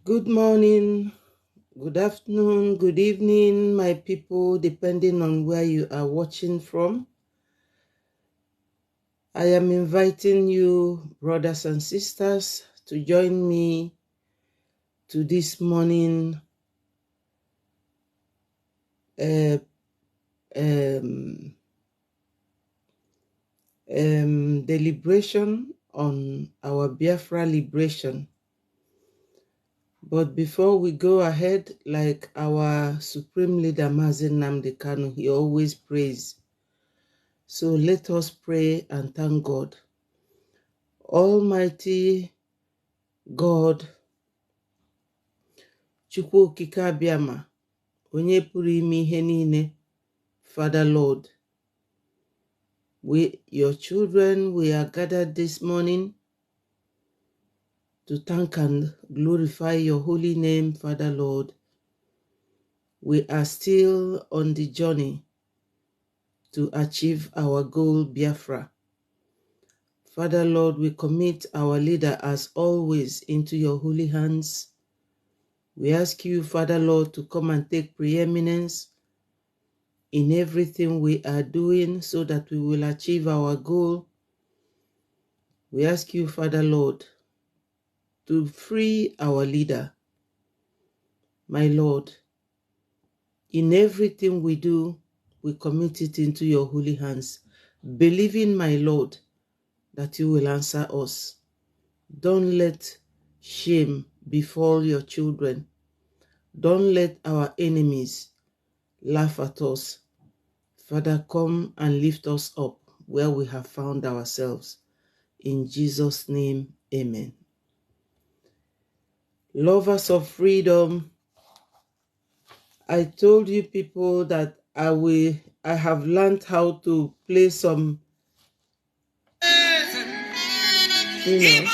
Good morning, good afternoon, good evening, my people, depending on where you are watching from. I am inviting you, brothers and sisters, to join me to this morning deliberation on our Biafra liberation. But before we go ahead, like our Supreme Leader Mazi Nnamdi Kanu, he always prays. So let us pray and thank God. Almighty God, Chukwu okike abịama, onye pụrụ ime ihe niile, Father Lord, we, your children, we are gathered this morning to thank and glorify your holy name, Father Lord. We are still on the journey to achieve our goal, Biafra. Father Lord, we commit our leader as always into your holy hands. We ask you, Father Lord, to come and take preeminence in everything we are doing so that we will achieve our goal. We ask you, Father Lord, to free our leader. My Lord, in everything we do, we commit it into your holy hands, believing, my Lord, that you will answer us. Don't let shame befall your children. Don't let our enemies laugh at us. Father, come and lift us up where we have found ourselves. In Jesus' name, amen. Lovers of freedom, I told you people that I have learned how to play some, you know.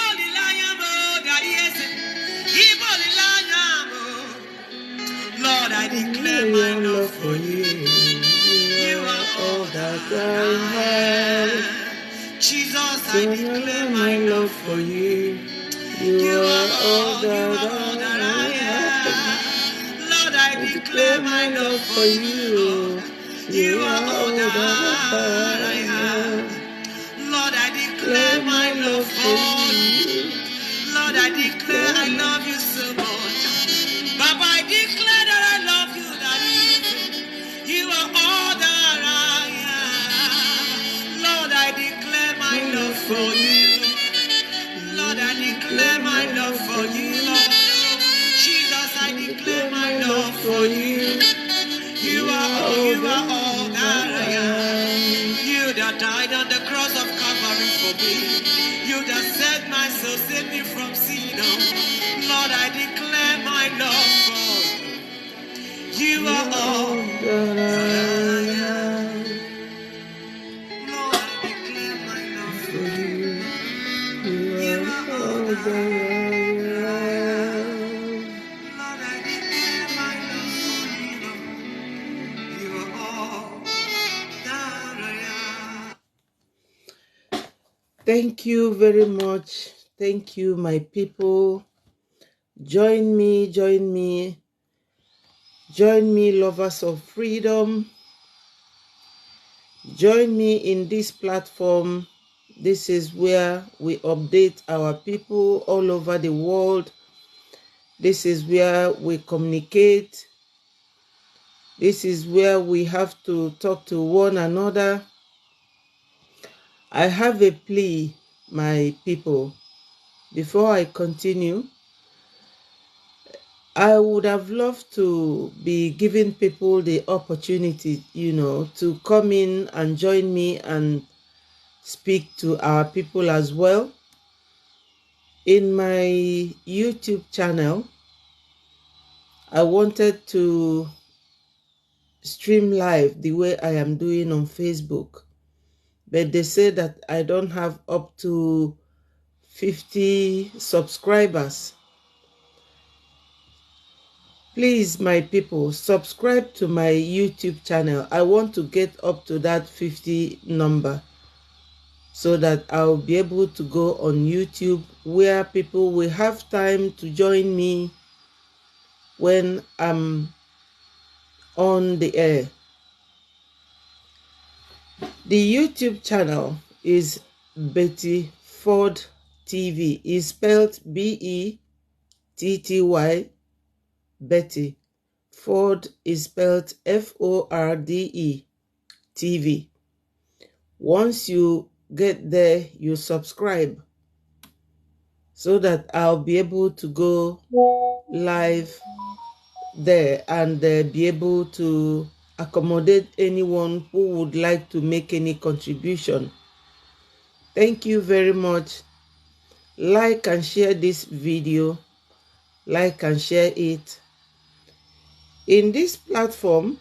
Lord, I declare my love for you. You are all that I have. Jesus, I declare my love for you. You are all that I have. Lord, I declare my love for you. You are all that I have. Lord, I declare my love for you. Lord, I declare I love you so much. Papa, I declare that I love you, Daddy. You are all that I am. Lord, I declare my love for you. Lord, I declare my love for you, Lord. Jesus, I declare my love for you. You are all that I am. You that died on the cross of Calvary for me. You that set my soul, saved me from sin. Lord, I declare my love for you. You are all that I am. Lord, I declare my love for you. You are all that I am. Lord, I declare my love for you. You are all that I am. Thank you very much. Thank you, my people. Join me, lovers of freedom. Join me in this platform. This is where we update our people all over the world. This is where we communicate. This is where we have to talk to one another. I have a plea, my people. Before I continue, I would have loved to be giving people the opportunity, to come in and join me and speak to our people as well. In my YouTube channel, I wanted to stream live the way I am doing on Facebook, but they say that I don't have up to 50 subscribers. Please, my people, subscribe to my YouTube channel. I want to get up to that 50 number so that I'll be able to go on YouTube where people will have time to join me when I'm on the air. The YouTube channel is Betty Ford TV. It's spelled Betty. Betty. Ford is spelled Forde TV. Once you get there, you subscribe so that I'll be able to go live there and be able to accommodate anyone who would like to make any contribution. Thank you very much. Like and share this video. Like and share it. In this platform,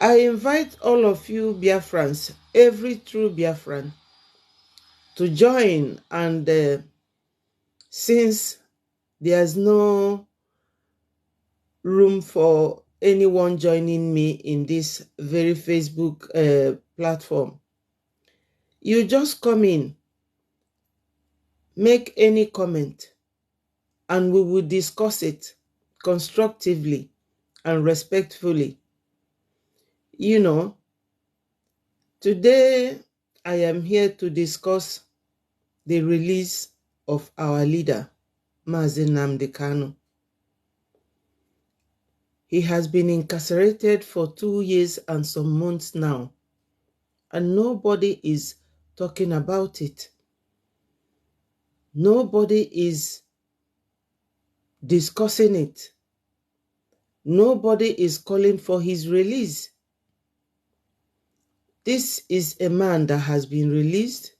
I invite all of you Biafrans, every true Biafran, to join. And since there's no room for anyone joining me in this very Facebook platform, you just come in, make any comment, and we will discuss it constructively and respectfully. You know, today I am here to discuss the release of our leader, Mazi Nnamdi Kanu. He has been incarcerated for 2 years and some months now, and nobody is talking about it. Nobody is discussing it. Nobody is calling for his release. This is a man that has been released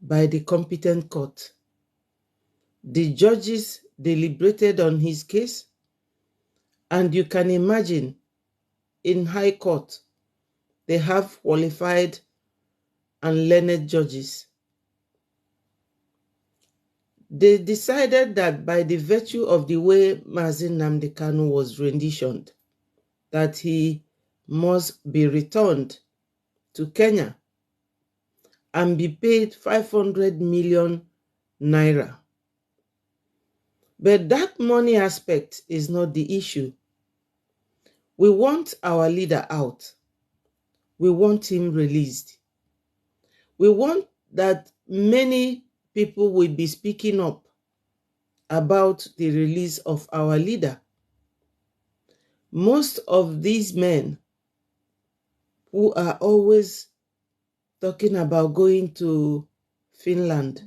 by the competent court. The judges deliberated on his case, and you can imagine in High Court, they have qualified and learned judges. They decided that by the virtue of the way Mazi Nnamdi Kanu was renditioned, that he must be returned to Kenya and be paid 500 million naira. But that money aspect is not the issue. We want our leader out. We want him released. We want that many people will be speaking up about the release of our leader. Most of these men who are always talking about going to Finland,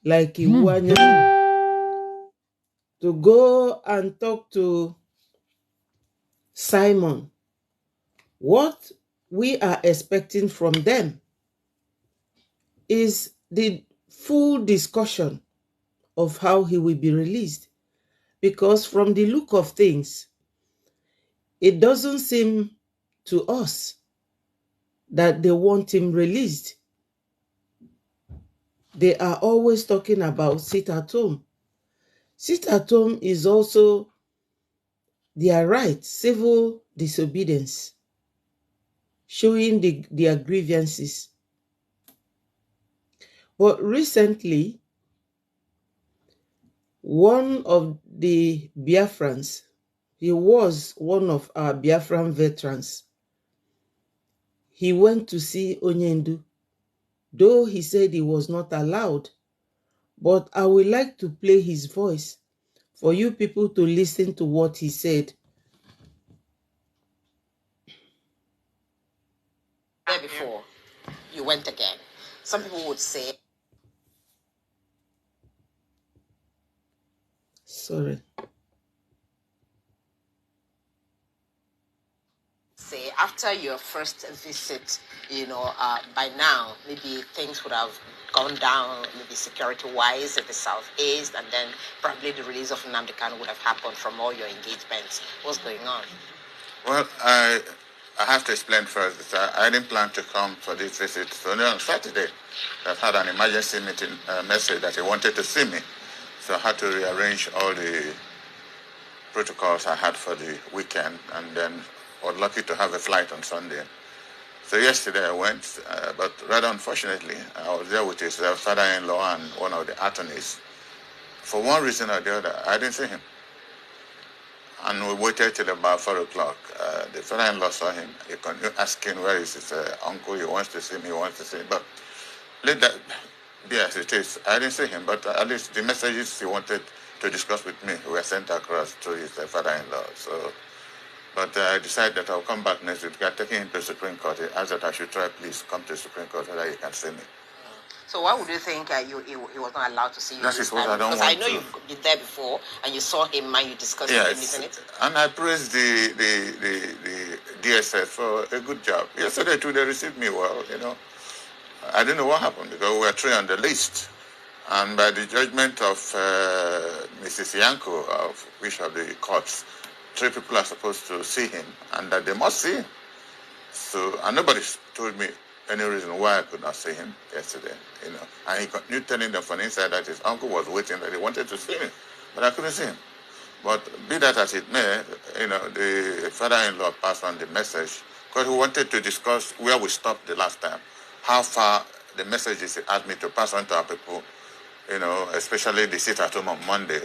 like Iwanya, to go and talk to Simon, what we are expecting from them is the full discussion of how he will be released. Because from the look of things, it doesn't seem to us that they want him released. They are always talking about sit at home. Sit at home is also their right, civil disobedience, showing their grievances. But recently, one of the Biafrans, he was one of our Biafran veterans, he went to see Onyendu, though he said he was not allowed. But I would like to play his voice for you people to listen to what he said. Before you went again, some people would say, sorry. After your first visit, by now, maybe things would have gone down, maybe security-wise at the Southeast, and then probably the release of Nnamdi Kanu would have happened from all your engagements. What's going on? Well, I have to explain first that I didn't plan to come for this visit. So only on Saturday, I've had an emergency meeting message that he wanted to see me. So I had to rearrange all the protocols I had for the weekend, and then I was lucky to have a flight on Sunday. So yesterday I went, but rather unfortunately, I was there with his father-in-law and one of the attorneys. For one reason or the other, I didn't see him. And we waited till about 4 o'clock. The father-in-law saw him. He continued asking where is his uncle. He wants to see me. He wants to see me. But let that be as it is. I didn't see him, but at least the messages he wanted to discuss with me were sent across to his father-in-law. So, but I decided that I'll come back next week. I'm taking him to the Supreme Court. He asked that I should try, please come to the Supreme Court so that he can see me. So why would you think he was not allowed to see you? That is what I don't want to. Because I know you've been there before and you saw him and you discussed with him, isn't it? And I praised the DSS for a good job. Yesterday too, they received me well, you know. I didn't know what happened because we were 3 on the list. And by the judgment of Mrs. Yanko, of which of the courts, 3 people are supposed to see him and that they must see him. So, and nobody told me any reason why I could not see him yesterday, you know. And he continued telling them from inside that his uncle was waiting, that he wanted to see me, but I couldn't see him. But be that as it may, you know, the father-in-law passed on the message because he wanted to discuss where we stopped the last time, how far the messages he asked me to pass on to our people, you know, especially the sit at home on Monday,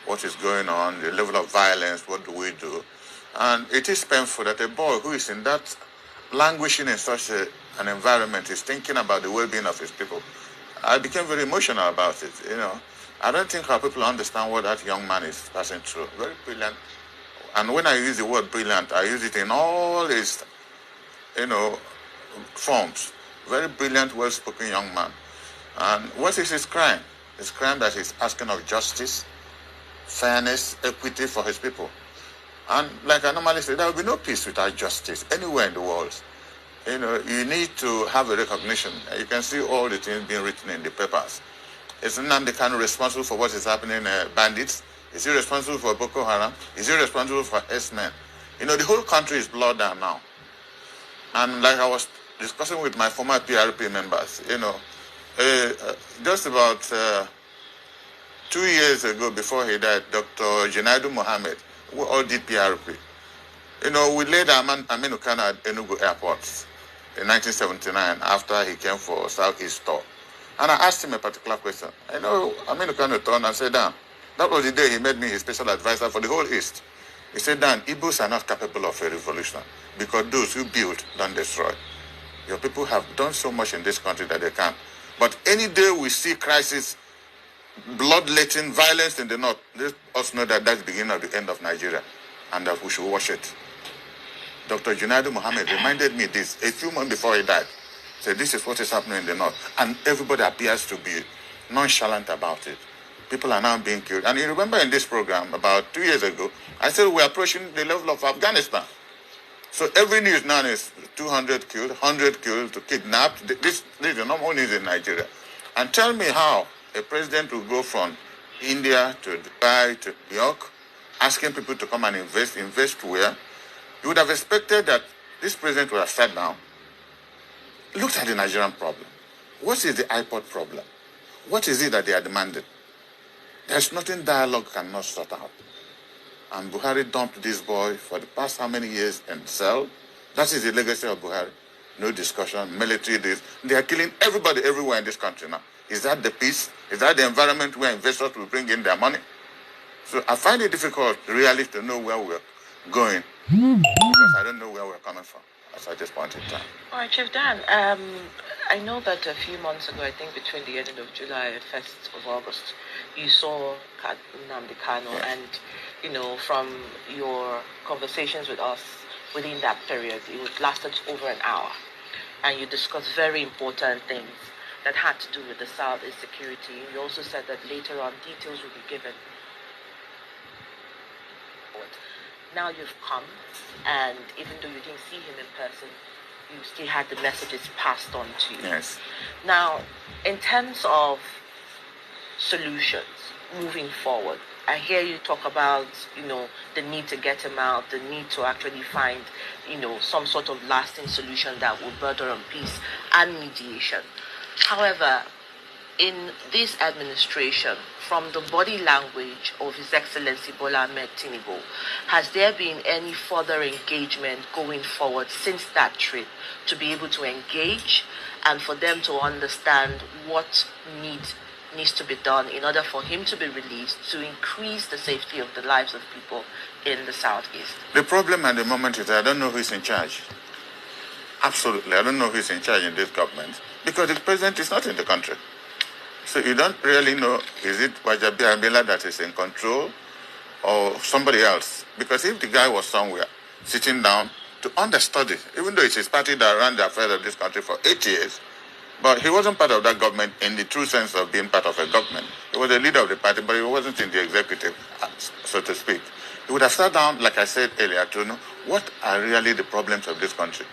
what is going on, the level of violence, what do we do? And it is painful that a boy who is in that languishing in such an environment is thinking about the well-being of his people. I became very emotional about it, you know. I don't think our people understand what that young man is passing through. Very brilliant. And when I use the word brilliant, I use it in all its, you know, forms. Very brilliant, well-spoken young man. And what is his crime? His crime that he's asking of justice, fairness, equity for his people. And like I normally say, there will be no peace without justice anywhere in the world. You know, you need to have a recognition. You can see all the things being written in the papers. Is Nnamdi Kanu responsible for what is happening bandits? Is he responsible for Boko Haram? Is he responsible for S-men? You know, the whole country is blood down now. And like I was discussing with my former PRP members, you know, just about 2 years ago before he died, Dr. Junaidu Mohammed, we all did PRP. You know, we laid Aminu Kanu at Enugu Airport in 1979 after he came for Southeast tour. And I asked him a particular question. I know Aminu Kanu turned and said, Dan, that was the day he made me his special advisor for the whole East. He said, Dan, Igbos are not capable of a revolution because those who build don't destroy. Your people have done so much in this country that they can't. But any day we see crisis, bloodletting, violence in the north, let us know that that's the beginning of the end of Nigeria and that we should watch it. Dr. Junaidu Mohammed reminded me this a few months before he died. He said, this is what is happening in the north. And everybody appears to be nonchalant about it. People are now being killed. And you remember in this program about 2 years ago, I said we're approaching the level of Afghanistan. So every news now is 200 killed, 100 killed, kidnapped. This is the normal news in Nigeria. And tell me how a president will go from India to Dubai to New York, asking people to come and invest where? You would have expected that this president would have sat down, looked at the Nigerian problem. What is the iPod problem? What is it that they are demanding? There's nothing dialogue cannot sort out. And Buhari dumped this boy for the past how many years in cell? That is the legacy of Buhari. No discussion, military this. They are killing everybody everywhere in this country now. Is that the peace? Is that the environment where investors will bring in their money? So I find it difficult really to know where we're going because I don't know where we're coming from at this point in time. All right, Chief Dan, I know that a few months ago, I think between the end of July and 1st of August, you saw Nnamdi Kanu, and, you know, from your conversations with us within that period, it lasted over an hour, and you discussed very important things that had to do with the Southeast security. You also said that later on details will be given. Now you've come, and even though you didn't see him in person, you still had the messages passed on to you. Yes. Now, in terms of solutions moving forward, I hear you talk about, you know, the need to get him out, the need to actually find, you know, some sort of lasting solution that will border on peace and mediation. However, in this administration, from the body language of His Excellency Bola Ahmed Tinubu, has there been any further engagement going forward since that trip to be able to engage and for them to understand what needs needs to be done in order for him to be released to increase the safety of the lives of people in the Southeast? The problem at the moment is that I don't know who's in charge. Absolutely, I don't know who's in charge in this government because the president is not in the country. So you don't really know, is it Wajabi Amila that is in control or somebody else? Because if the guy was somewhere sitting down to understudy, even though it's his party that ran the affairs of this country for 8 years, but he wasn't part of that government in the true sense of being part of a government. He was a leader of the party, but he wasn't in the executive, so to speak. He would have sat down, like I said earlier, to know what are really the problems of this country.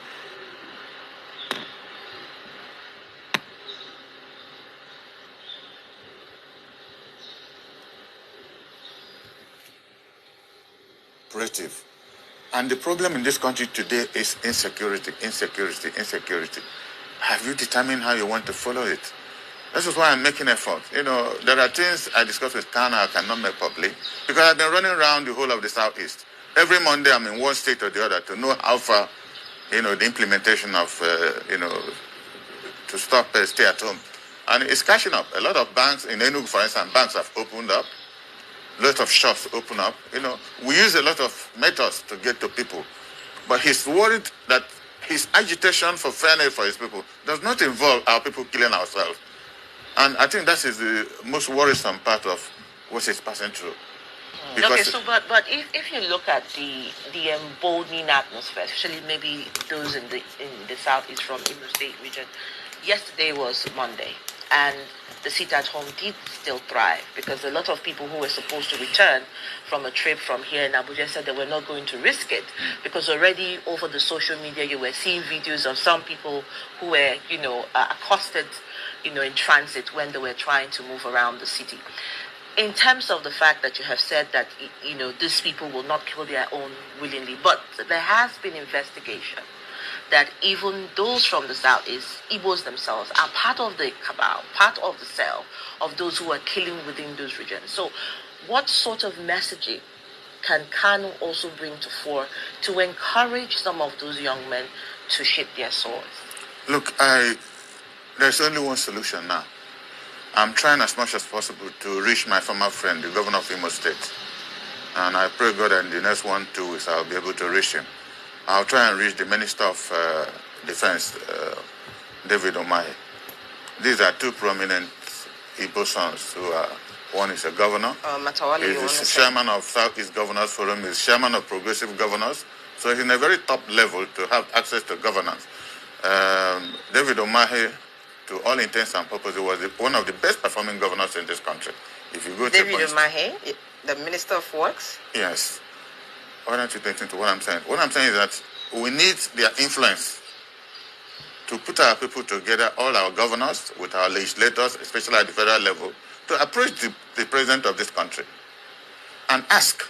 Operative. And the problem in this country today is insecurity. Have you determined how you want to follow it? This is why I'm making effort. You know, there are things I discuss with Kanu I cannot make public because I've been running around the whole of the Southeast. Every Monday I'm in one state or the other to know how far, the implementation of, to stop stay at home. And it's catching up. A lot of banks in Enugu, for instance, banks have opened up. A lot of shops open up. We use a lot of methods to get to people. But he's worried that his agitation for fairness for his people does not involve our people killing ourselves. And I think that is the most worrisome part of what he's passing through. Okay, so but if you look at the emboldening atmosphere, especially maybe those in the southeast from Imo State region, yesterday was Monday, and the sit at home did still thrive because a lot of people who were supposed to return from a trip from here in Abuja said they were not going to risk it because already over the social media you were seeing videos of some people who were, accosted, in transit when they were trying to move around the city. In terms of the fact that you have said that, these people will not kill their own willingly, but there has been investigation that even those from the southeast, Igbos themselves, are part of the cabal, part of the cell of those who are killing within those regions. So what sort of messaging can Kanu also bring to fore to encourage some of those young men to shape their swords? Look, there's only one solution now. I'm trying as much as possible to reach my former friend, the governor of Imo State. And I pray God that in the next 1-2 weeks I'll be able to reach him. I'll try and reach the Minister of Defense, David Umahi. These are two prominent Igbo sons who are, one is a governor. He's the chairman of Southeast Governors Forum, he's chairman of Progressive Governors. So he's in a very top level to have access to governance. David Umahi, to all intents and purposes, was one of the best performing governors in this country. If you go to David Umahi, the Minister of Works? Yes. Why don't you get into what I'm saying? What I'm saying is that we need their influence to put our people together, all our governors, with our legislators, especially at the federal level, to approach the president of this country and ask.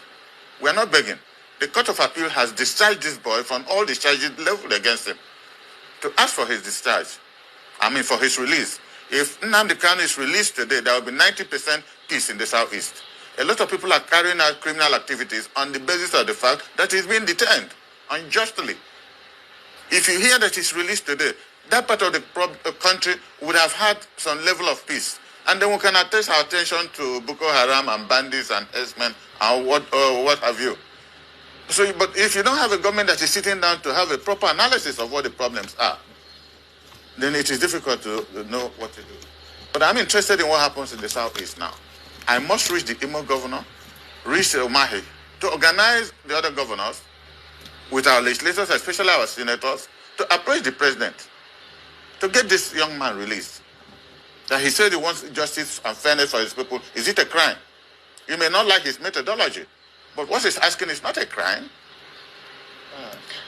We're not begging. The Court of Appeal has discharged this boy from all the charges leveled against him. To ask for his discharge, for his release. If Nnamdi Kanu is released today, there will be 90% peace in the Southeast. A lot of people are carrying out criminal activities on the basis of the fact that he's being detained unjustly. If you hear that he's released today, that part of the country would have had some level of peace. And then we can attach our attention to Boko Haram and bandits and herdsmen and what have you. So, but if you don't have a government that is sitting down to have a proper analysis of what the problems are, then it is difficult to know what to do. But I'm interested in what happens in the Southeast now. I must reach the Imo governor, reach Umahi, to organize the other governors with our legislators, especially our senators, to approach the president to get this young man released. That he said he wants justice and fairness for his people. Is it a crime? You may not like his methodology, but what he's asking is not a crime.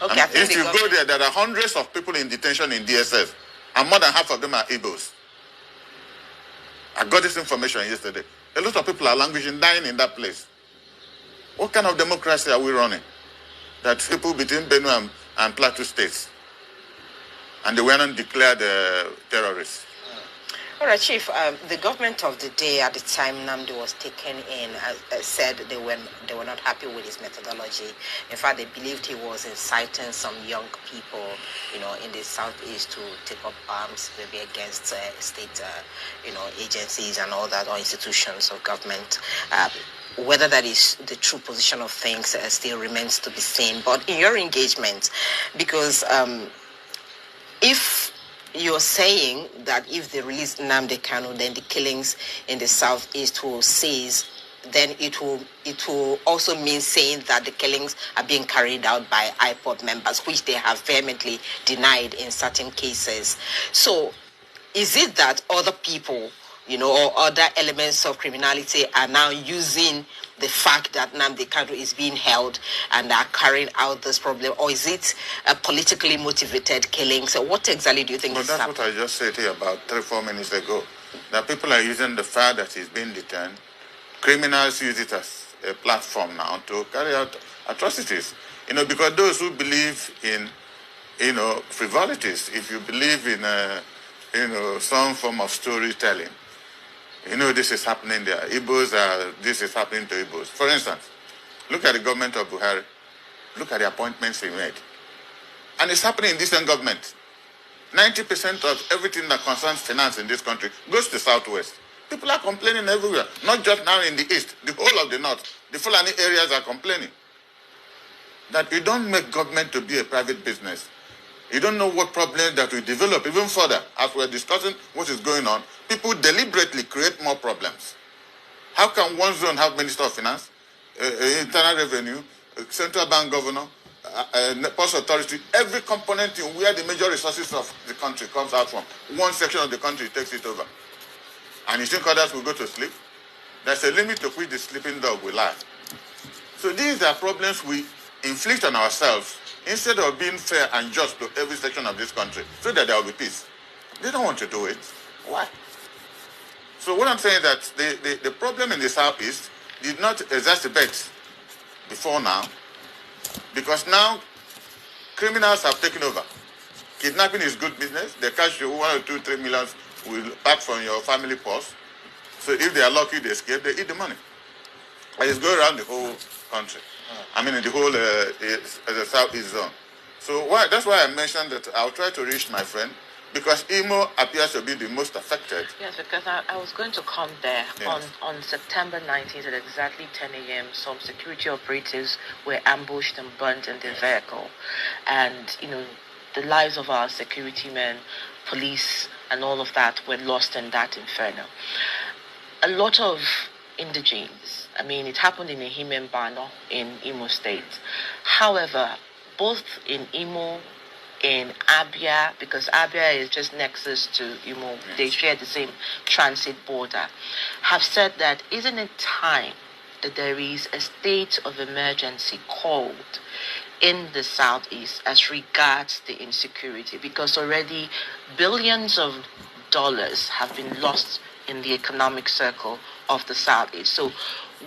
Okay, if you go there are hundreds of people in detention in DSS, and more than half of them are Igbos. I got this information yesterday. A lot of people are languishing, dying in that place. What kind of democracy are we running? That people between Benue and Plateau states, and they were not declared terrorists. All right, Chief. The government of the day at the time Nnamdi was taken in said they were not happy with his methodology. In fact, they believed he was inciting some young people, in the southeast to take up arms, maybe against state, agencies and all that, or institutions of government. Whether that is the true position of things still remains to be seen. But in your engagement, because if you're saying that if they release Nnamdi Kanu, then the killings in the southeast will cease, then it will also mean saying that the killings are being carried out by IPOB members, which they have vehemently denied in certain cases. So is it that other people, or other elements of criminality are now using the fact that Nnamdi Kanu is being held and are carrying out this problem, or is it a politically motivated killing? So what exactly do you think is happening? That's what I just said here about 3-4 minutes ago. That people are using the fact that he's been detained. Criminals use it as a platform now to carry out atrocities. Because those who believe in, frivolities, if you believe in, some form of storytelling, this is happening there. This is happening to Igbos. For instance, look at the government of Buhari. Look at the appointments he made. And it's happening in this same government. 90% of everything that concerns finance in this country goes to Southwest. People are complaining everywhere, not just now in the East, the whole of the North. The Fulani areas are complaining that you don't make government to be a private business. You don't know what problems that will develop even further. As we're discussing what is going on, people deliberately create more problems. How can one zone have Minister of Finance, Internal Revenue, Central Bank Governor, Post Authority, every component in where the major resources of the country comes out from? One section of the country takes it over. And you think others will go to sleep? There's a limit to which the sleeping dog will lie. So these are problems we inflict on ourselves instead of being fair and just to every section of this country so that there will be peace. They don't want to do it. Why? So what I'm saying is that the problem in the Southeast did not exacerbate before now, because now criminals have taken over. Kidnapping is good business. They catch you 1 or 2, 3 million will back from your family purse. So if they are lucky, they escape, they eat the money. And it's going around the whole country. I mean, in the whole the Southeast zone. So that's why I mentioned that I'll try to reach my friend, because Imo appears to be the most affected. Yes, because I was going to come there. Yes. On September 19th at exactly 10 a.m., some security operatives were ambushed and burnt in their vehicle. And, the lives of our security men, police, and all of that were lost in that inferno. A lot of indigenes, it happened in Ehime in Imo State. However, both in Imo, in Abia, because Abia is just nexus to Imo, they share the same transit border, have said that isn't it time that there is a state of emergency called in the Southeast as regards the insecurity, because already billions of dollars have been lost in the economic circle of the Southeast. So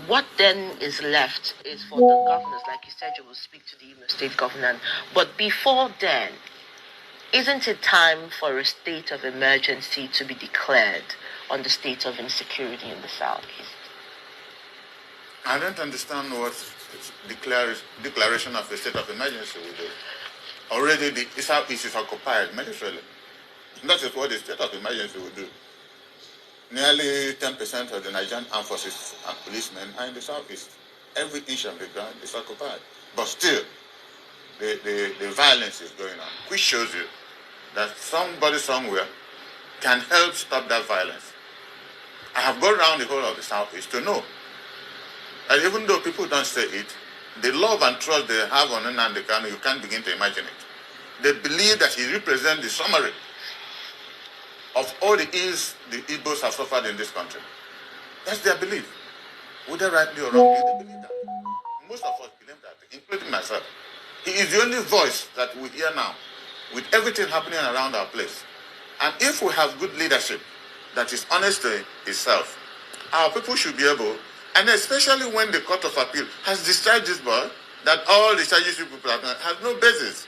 what then is left is for the governors, like you said, you will speak to the Imo State governor. But before then, isn't it time for a state of emergency to be declared on the state of insecurity in the Southeast? I don't understand what declaration of a state of emergency will do. Already the Southeast is occupied militarily. That is what the state of emergency will do. Nearly 10% of the Nigerian armed forces and policemen are in the Southeast. Every inch of the ground is occupied. But still, the violence is going on, which shows you that somebody somewhere can help stop that violence. I have gone around the whole of the Southeast to know. And even though people don't say it, the love and trust they have on Nnamdi Kanu, you can't begin to imagine it. They believe that he represents the summary of all the ills the Igbos have suffered in this country. That's their belief. Whether rightly or wrongly, they believe that. Most of us believe that, including myself. He is the only voice that we hear now, with everything happening around our place. And if we have good leadership that is honest to itself, our people should be able, and especially when the Court of Appeal has discharged this boy, that all the charges people have has no basis.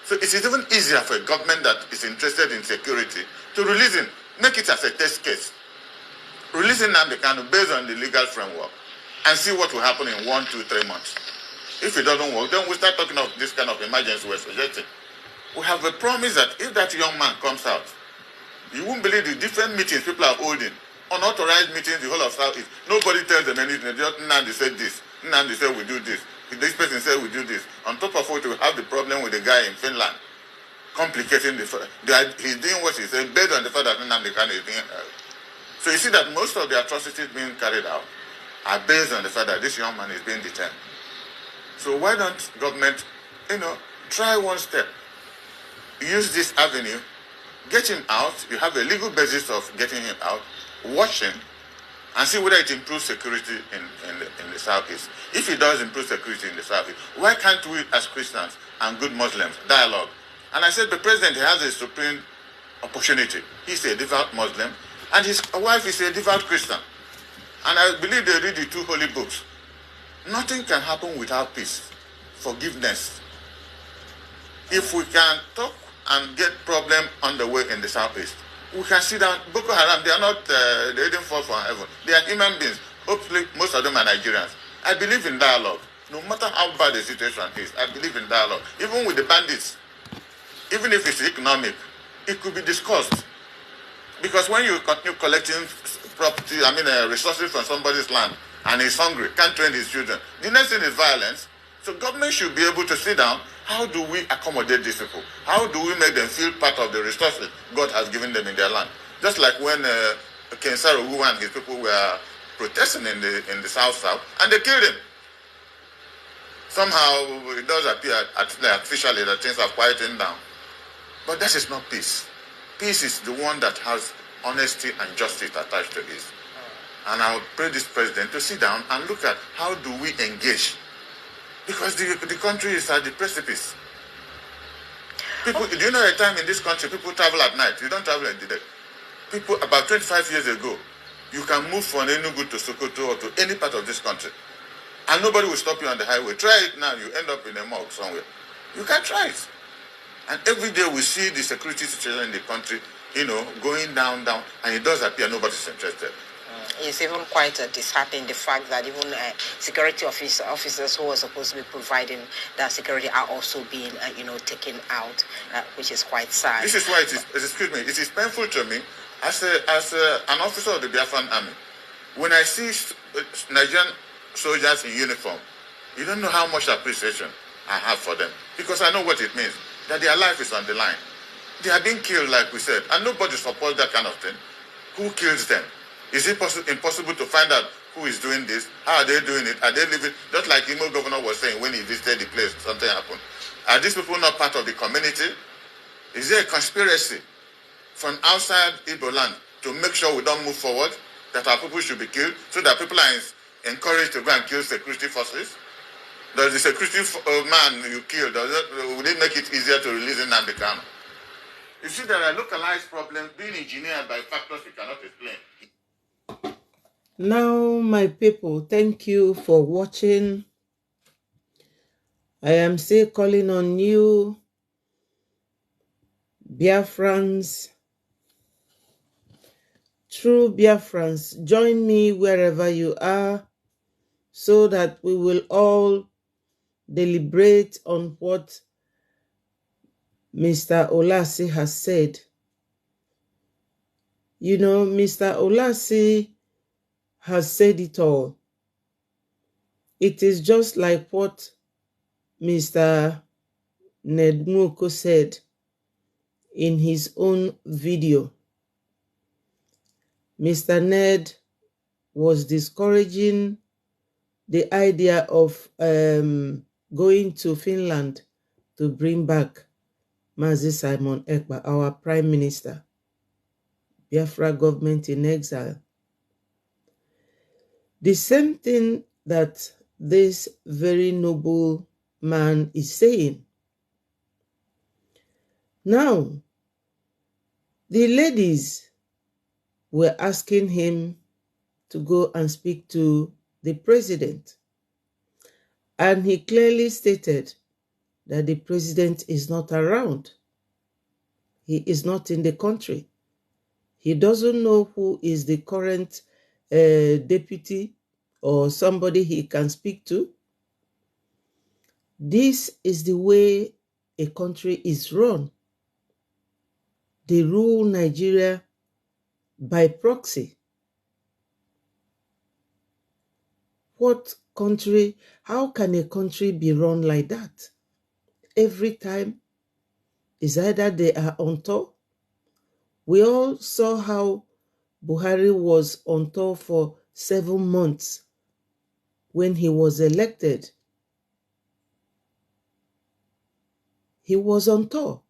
So it is even easier for a government that is interested in security to release him Make it as a test case. Releasing Nnamdi Kanu based on the legal framework and see what will happen in 1, 2, 3 months. If it doesn't work, then we start talking of this kind of emergency we're suggesting. We have a promise that if that young man comes out, you won't believe the different meetings people are holding, unauthorized meetings, the whole of South East. Nobody tells them anything. Just Nnamdi said this. Nnamdi said we do this. This person said we do this. On top of it, we have the problem with the guy in Finland, complicating the fact. He's doing what he said based on the fact that Nnamdi Kanu is being held. So you see that most of the atrocities being carried out are based on the fact that this young man is being detained. So why don't government, try one step. Use this avenue, get him out. You have a legal basis of getting him out, watch him, and see whether it improves security in the Southeast. If it does improve security in the Southeast, why can't we as Christians and good Muslims dialogue? And I said the president has a supreme opportunity. He's a devout Muslim, and his wife is a devout Christian. And I believe they read the 2 holy books. Nothing can happen without peace, forgiveness. If we can talk and get problem underway in the Southeast, we can sit down. Boko Haram, they are not, they didn't fall from heaven. They are human beings. Hopefully, most of them are Nigerians. I believe in dialogue. No matter how bad the situation is, I believe in dialogue. Even with the bandits, even if it's economic, it could be discussed. Because when you continue collecting property, resources from somebody's land, and he's hungry, can't train his children, the next thing is violence. So government should be able to sit down. How do we accommodate these people? How do we make them feel part of the resources God has given them in their land? Just like when Ken Sarowu and his people were protesting in the South, and they killed him. Somehow it does appear officially that things are quieting down. But that is not peace. Peace is the one that has honesty and justice attached to it. And I would pray this president to sit down and look at how do we engage. Because the country is at the precipice. People, do you know a time in this country people travel at night? You don't travel at the day. People, about 25 years ago, you can move from Enugu to Sokoto or to any part of this country. And nobody will stop you on the highway. Try it now, you end up in a morgue somewhere. You can't try it. And every day we see the security situation in the country, going down, and it does appear nobody's interested. It's even quite disheartening the fact that even security officers who are supposed to be providing that security are also being, taken out, which is quite sad. This is why it is painful to me as an officer of the Biafran army. When I see Nigerian soldiers in uniform, you don't know how much appreciation I have for them. Because I know what it means, that their life is on the line. They are being killed, like we said, and nobody supports that kind of thing. Who kills them? Is it impossible to find out who is doing this? How are they doing it? Are they living? Just like Imo governor was saying when he visited the place, something happened. Are these people not part of the community? Is there a conspiracy from outside Igbo land to make sure we don't move forward, that our people should be killed, so that people are encouraged to go and kill security forces? Does the security man you killed, would it make it easier to release Nnamdi Kanu? You see, there are localized problems being engineered by factors we cannot explain. Now, my people, thank you for watching. I am still calling on you, Biafrans, true Biafrans. Join me wherever you are so that we will all deliberate on what Mr. Olasi has said. Mr. Olasi has said it all. It is just like what Mr. Nnamdi said in his own video. Mr. Ned was discouraging the idea of going to Finland to bring back Mazi Simon Ekpa, our Prime Minister, Biafra government in exile. The same thing that this very noble man is saying. Now, the ladies were asking him to go and speak to the president. And he clearly stated that the president is not around. He is not in the country. He doesn't know who is the current deputy or somebody he can speak to. This is the way a country is run. They rule Nigeria by proxy. What country, how can a country be run like that? Every time is either they are on tour. We all saw how Buhari was on tour for 7 months when he was elected. He was on tour.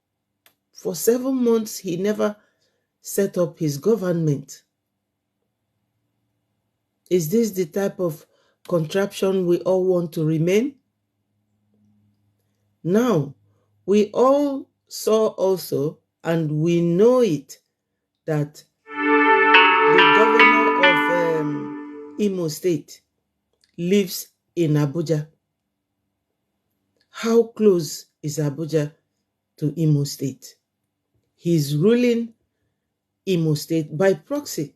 For 7 months, he never set up his government. Is this the type of contraption we all want to remain? Now, we all saw also, and we know it, that the governor of Imo State lives in Abuja. How close is Abuja to Imo State? He's ruling Imo State by proxy.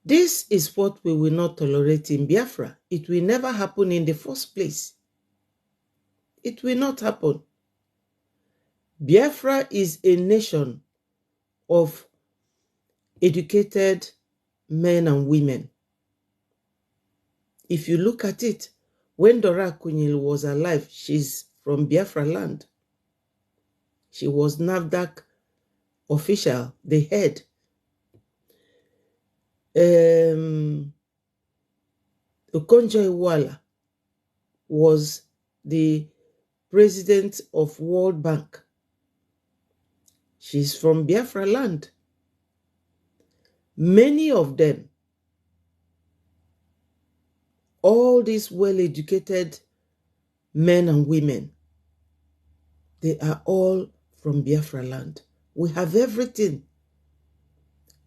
This is what we will not tolerate in Biafra. It will never happen in the first place. It will not happen. Biafra is a nation of educated men and women. If you look at it, when Dora Akunyili was alive, she's from Biafra land. She was NAFDAC official, the head. Okonjo-Iweala was the president of World Bank. She's from Biafra land. Many of them, all these well-educated men and women, they are all from Biafra land. We have everything.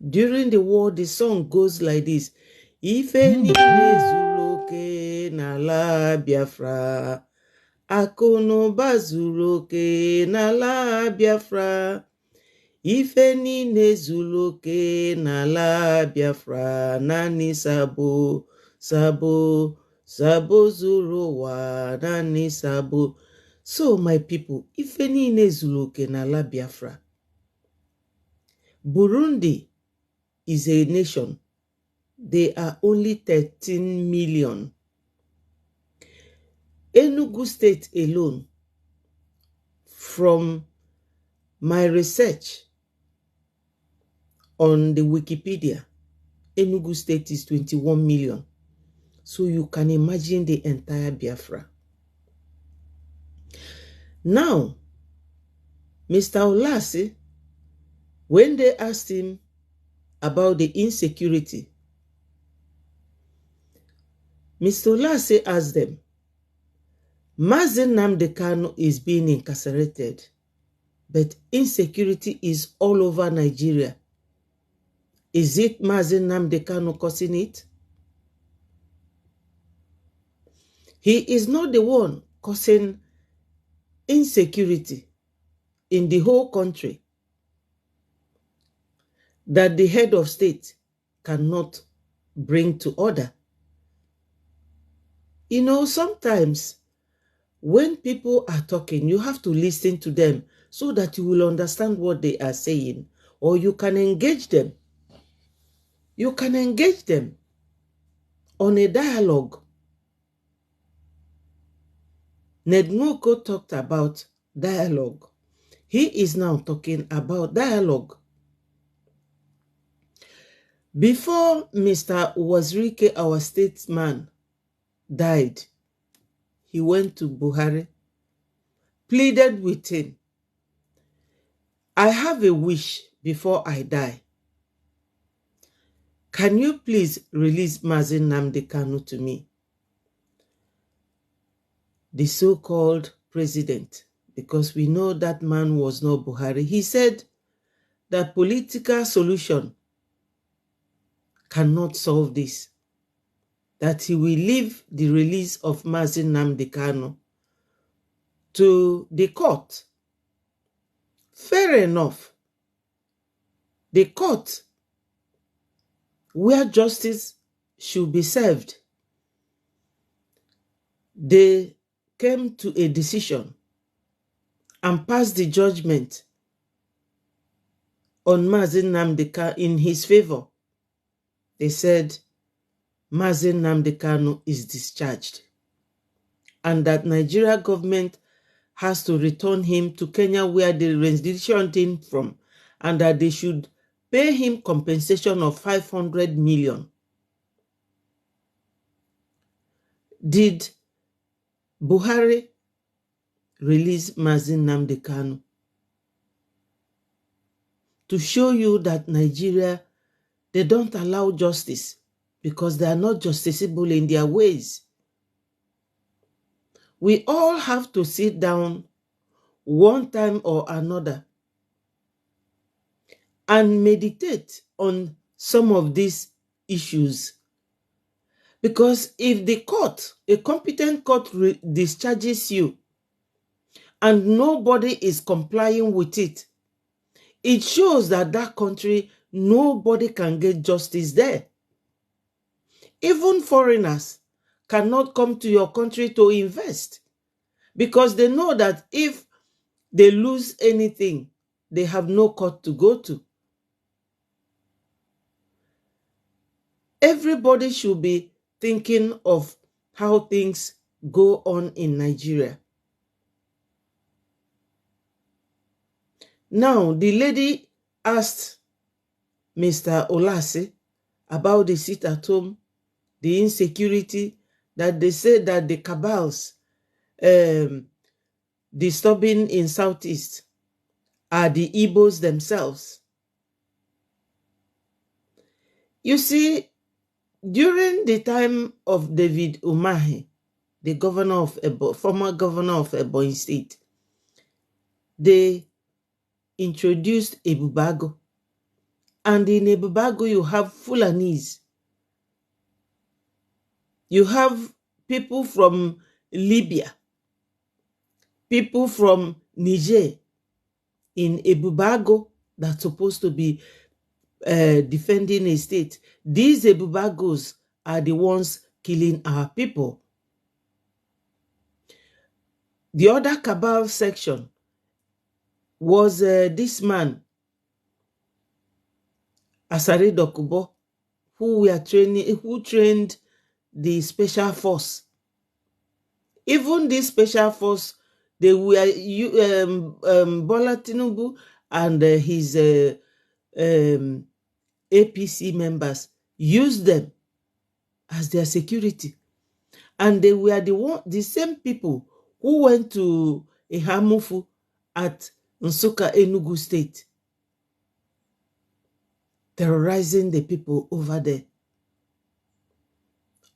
During the war, the song goes like this. Ife niile zuru oke n'ala Biafra. Akụnụba zuru oke n'ala Biafra. Ife niile zuru oke n'ala Biafra. Nani sabo, sabo, sabo zuru ụwa. Nani sabo. So, my people, ife niile zuru oke n'ala Biafra. Burundi is a nation. They are only 13 million. Enugu State alone, from my research on the Wikipedia, Enugu State is 21 million. So you can imagine the entire Biafra. Now, Mr. Olase, when they asked him about the insecurity, Mr. Olase asked them, Mazi Nnamdi Kanu is being incarcerated, but insecurity is all over Nigeria. Is it Mazi Nnamdi Kanu causing it? He is not the one causing insecurity in the whole country that the head of state cannot bring to order. You know, sometimes when people are talking, you have to listen to them so that you will understand what they are saying, or you can engage them. You can engage them on a dialogue. Ned Nwoko talked about dialogue. He is now talking about dialogue. Before Mr. Wazirike, our statesman, died, he went to Buhari, pleaded with him, I have a wish before I die. Can you please release Mazi Nnamdi Kanu to me? The so-called president, because we know that man was not Buhari, he said that political solution cannot solve this, that he will leave the release of Mazi Nnamdi Kanu to the court. Fair enough. the court where justice should be served, they came to a decision and passed the judgment on Mazi Nnamdi in his favor. They said Mazi Nnamdi Kanu is discharged and that Nigeria government has to return him to Kenya where they renditioned him from, and that they should pay him compensation of 500 million. Did Buhari release Mazi Nnamdi Kanu? To show you that Nigeria, they don't allow justice because they are not justiciable in their ways. We all have to sit down one time or another and meditate on some of these issues. Because if the court, a competent court, discharges you and nobody is complying with it, it shows that that country, nobody can get justice there. Even foreigners cannot come to your country to invest because they know that if they lose anything, they have no court to go to. Everybody should be thinking of how things go on in Nigeria. Now, the lady asked Mr. Olase about the sit at home, the insecurity, that they said that the cabals disturbing in Southeast are the Igbos themselves. You see, during the time of David Umahi, the governor of former governor of Ebonyi State, they introduced Ebubago. And in Ebubago, you have Fulanis. You have people from Libya, people from Niger in Ebubago that's supposed to be defending a state. These Ebubagos are the ones killing our people. The other cabal section was this man, Asare Dokubo, who trained the special force. Even this special force, they were Bola Tinubu and his APC members used them as their security. And they were the same people who went to Ihamufu at Nsukka, Enugu State, terrorizing the people over there.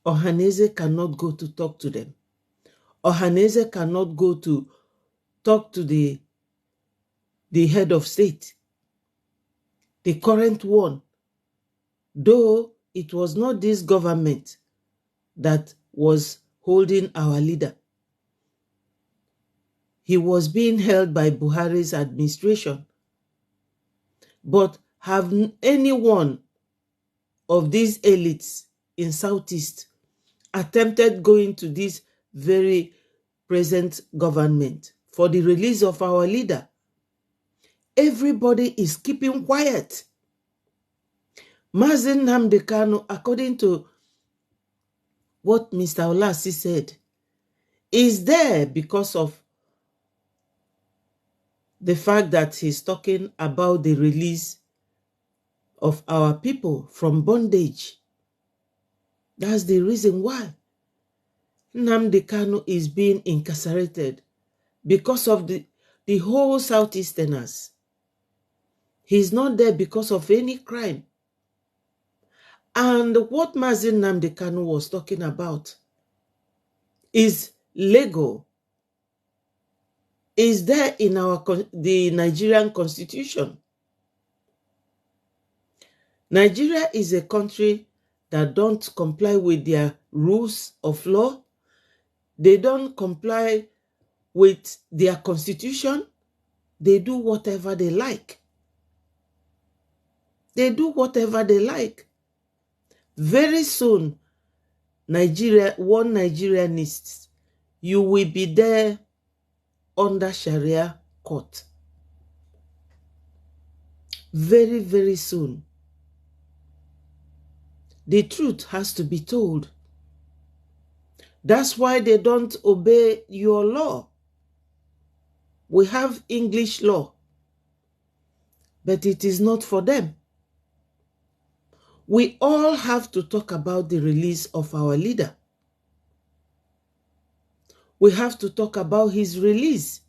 Ohaneze cannot go to talk to them. Ohaneze cannot go to talk to the head of state, the current one, though it was not this government that was holding our leader. He was being held by Buhari's administration. But have any one of these elites in Southeast attempted going to this very present government for the release of our leader? Everybody is keeping quiet. Mazi Nnamdi Kanu, according to what Mr. Olase said, is there because of the fact that he's talking about the release of our people from bondage. That's the reason why Nnamdi Kanu is being incarcerated, because of the whole Southeasterners. He's not there because of any crime. And what Mazi Nnamdi Kanu was talking about is legal. Is there in the Nigerian constitution. Nigeria is a country that don't comply with their rules of law. They don't comply with their constitution. They do whatever they like. They do whatever they like. Very soon, Nigeria, one Nigerianist, you will be there under Sharia court. Very, very soon. The truth has to be told. That's why they don't obey your law. We have English law, but it is not for them. We all have to talk about the release of our leader. We have to talk about his release.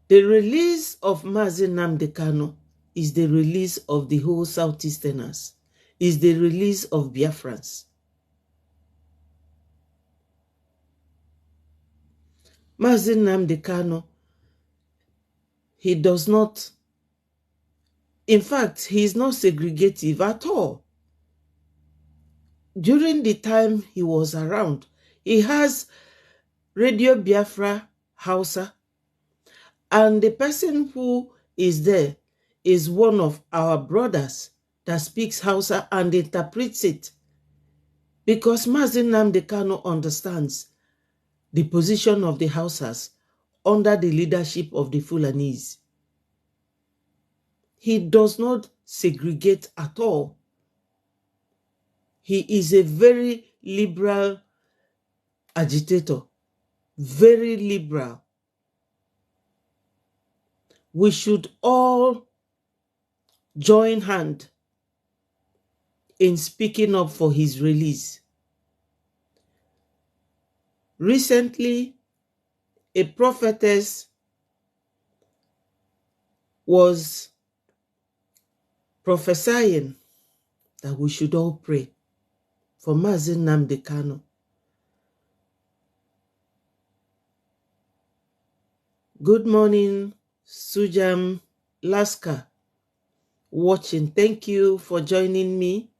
The release of Mazi Nnamdi Kanu is the release of the whole Southeasterners, is the release of Biafrans. Mazi Nnamdi Kanu, he does not, in fact, he is not segregative at all. During the time he was around, he has Radio Biafra Hausa, and the person who is there is one of our brothers that speaks Hausa and interprets it. Because Mazi Nnamdi Kanu understands the position of the Hausas under the leadership of the Fulanese. He does not segregate at all. He is a very liberal agitator, very liberal. We should all join hand in speaking up for his release. Recently, a prophetess was prophesying that we should all pray for Mazi Nnamdi Kanu. Good morning, Sujam Laska, watching. Thank you for joining me.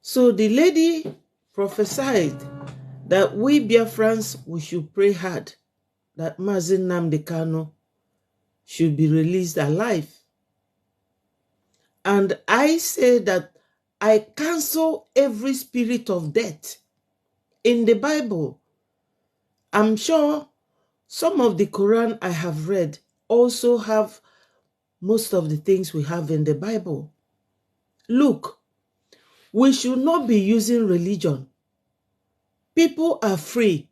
So the lady prophesied that we Biafrans, we should pray hard that Mazi Nnamdi Kanu should be released alive. And I say that I cancel every spirit of death in the Bible. I'm sure some of the Quran I have read also have most of the things we have in the Bible. Look, we should not be using religion. People are free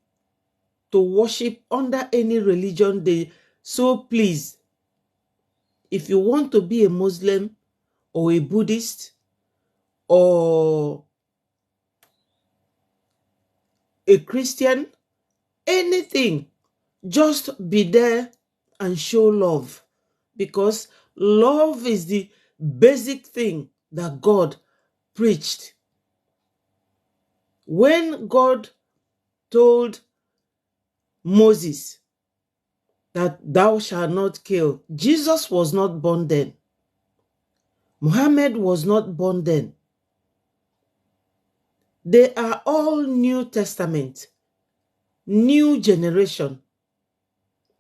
to worship under any religion they so please. If you want to be a Muslim or a Buddhist or a Christian, anything, just be there and show love, because love is the basic thing that God preached. When God told Moses that thou shalt not kill, Jesus was not born then. Muhammad was not born then. They are all New Testament, new generation.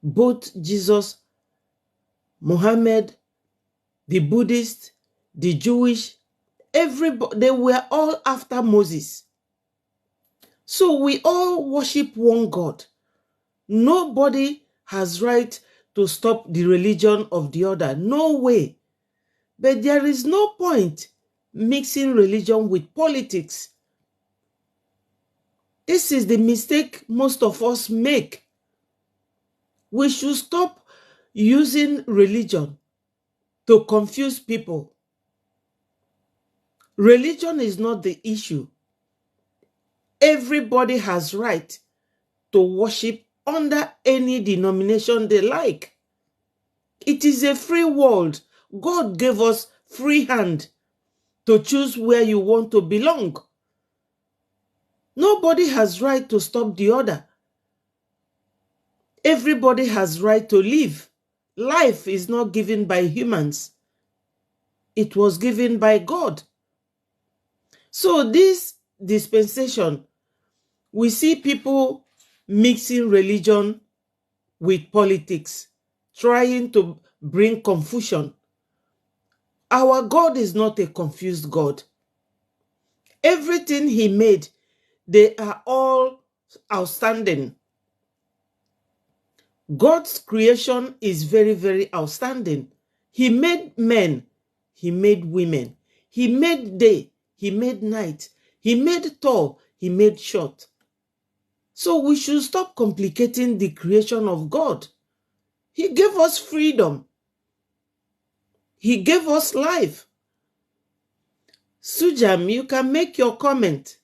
Both Jesus, Muhammad, the Buddhist, the Jewish, everybody, they were all after Moses. So we all worship one God. Nobody has right to stop the religion of the other. No way. But there is no point mixing religion with politics. This is the mistake most of us make. We should stop using religion to confuse people. Religion is not the issue. Everybody has right to worship under any denomination they like. It is a free world. God gave us free hand to choose where you want to belong. Nobody has right to stop the other. Everybody has right to live. Life is not given by humans. It was given by God. So this dispensation, we see people mixing religion with politics, trying to bring confusion. Our God is not a confused God. Everything he made, they are all outstanding. God's creation is very, very outstanding. He made men, he made women, he made day, he made night, he made tall, he made short. So we should stop complicating the creation of God. He gave us freedom. He gave us life. Sujam, you can make your comment.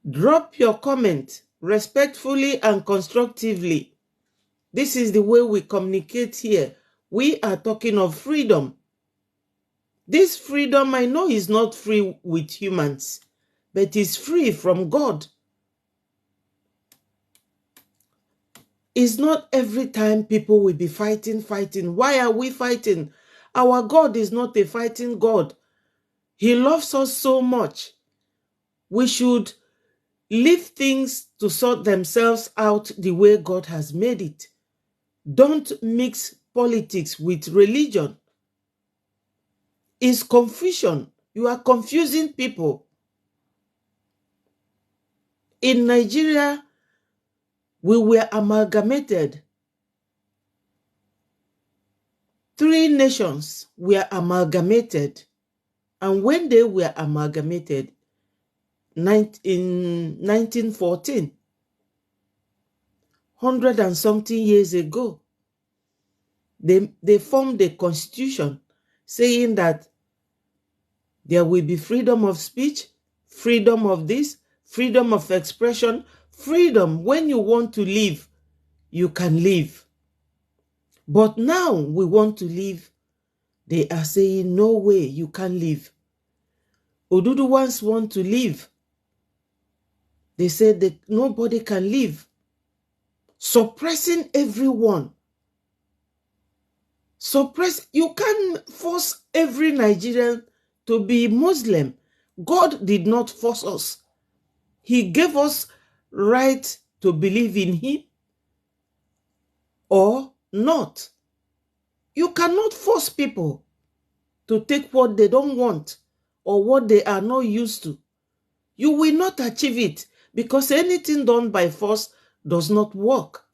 Drop your comment respectfully and constructively. This is the way we communicate here. We are talking of freedom. This freedom, I know, is not free with humans, but is free from God. It's not every time people will be fighting. Why are we fighting? Our God is not a fighting God. He loves us so much. We should leave things to sort themselves out the way God has made it. Don't mix politics with religion. It's confusion. You are confusing people. In Nigeria, we were amalgamated. 3 nations were amalgamated. And when they were amalgamated in 1914, 100 and something years ago, they formed a constitution saying that there will be freedom of speech, freedom of this, freedom of expression, freedom. When you want to live, you can live. But now we want to live. They are saying, no way, you can't live. Oduduwans want to live. They said that nobody can live. Suppressing everyone. You can't force every Nigerian to be Muslim. God did not force us. He gave us right to believe in him or not. You cannot force people to take what they don't want or what they are not used to. You will not achieve it because anything done by force does not work.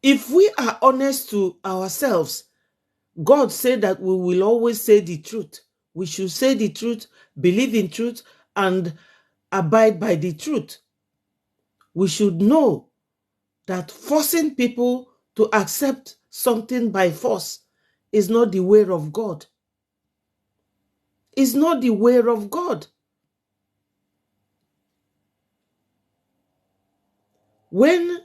If we are honest to ourselves, God said that we will always say the truth. We should say the truth, believe in truth, and abide by the truth. We should know that forcing people to accept something by force is not the way of God. It's not the way of God. When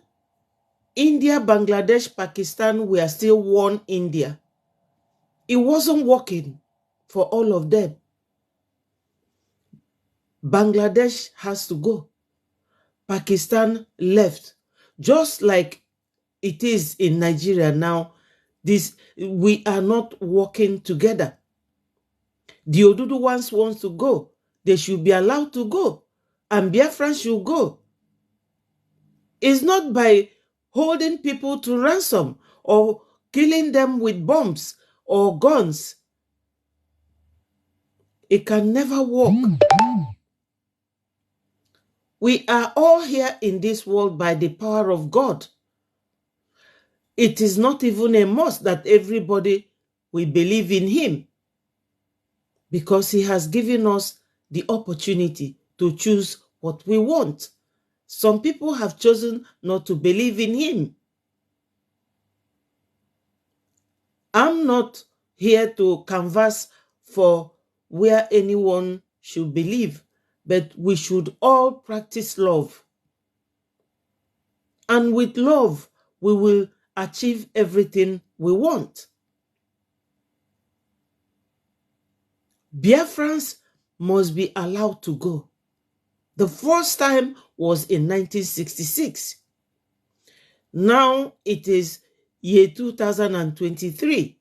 India, Bangladesh, Pakistan were still one India, it wasn't working for all of them. Bangladesh has to go. Pakistan left. Just like it is in Nigeria now, we are not working together. The Oduduwans want to go. They should be allowed to go. And Biafra should go. It's not by holding people to ransom or killing them with bombs or guns. It can never work. We are all here in this world by the power of God. It is not even a must that everybody will believe in him, because he has given us the opportunity to choose what we want. Some people have chosen not to believe in him. I'm not here to canvass for where anyone should believe, but we should all practice love. And with love, we will achieve everything we want. Biafrans must be allowed to go. The first time was in 1966. Now it is year 2023.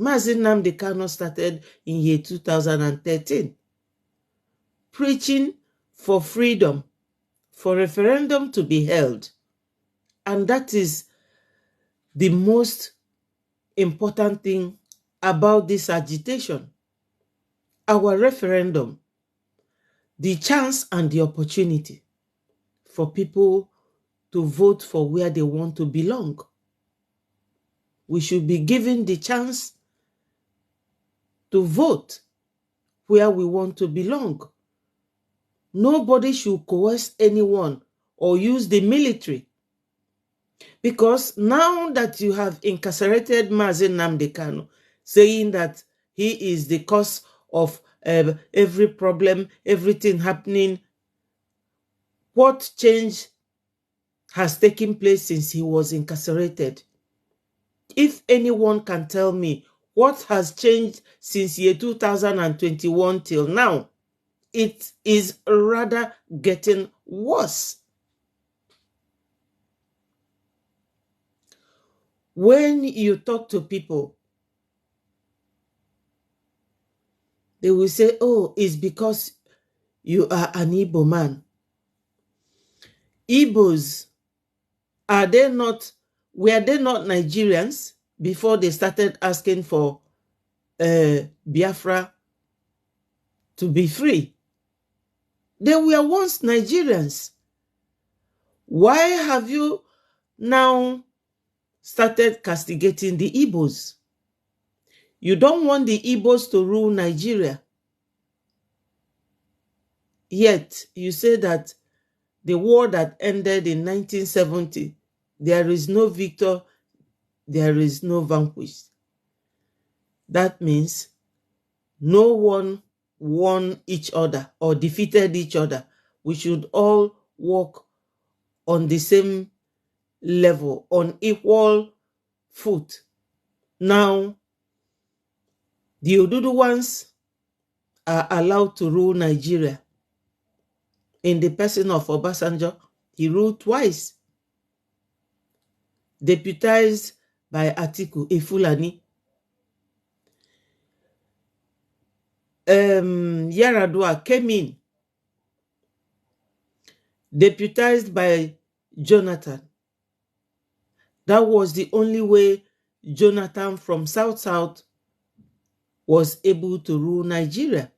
Mazi Nnamdi Kanu started in year 2013. preaching for freedom, for referendum to be held. And that is the most important thing about this agitation. Our referendum, the chance and the opportunity for people to vote for where they want to belong. We should be given the chance to vote where we want to belong. Nobody should coerce anyone or use the military. Because now that you have incarcerated Mazi Nnamdi Kanu, saying that he is the cause of every problem, everything happening, what change has taken place since he was incarcerated? If anyone can tell me what has changed since year 2021 till now, it is rather getting worse. When you talk to people, they will say, oh, it's because you are an Igbo man. Igbos, were they not Nigerians before they started asking for Biafra to be free? They were once Nigerians. Why have you now started castigating the Igbos? You don't want the Igbos to rule Nigeria. Yet, you say that the war that ended in 1970, there is no victor, there is no vanquished. That means no one won each other or defeated each other. We should all work on the same level, on equal foot. Now, the Odudu ones are allowed to rule Nigeria. In the person of Obasanjo, he ruled twice. Deputized by Atiku, a Fulani. Yaradua came in, deputized by Jonathan. That was the only way Jonathan from South was able to rule Nigeria.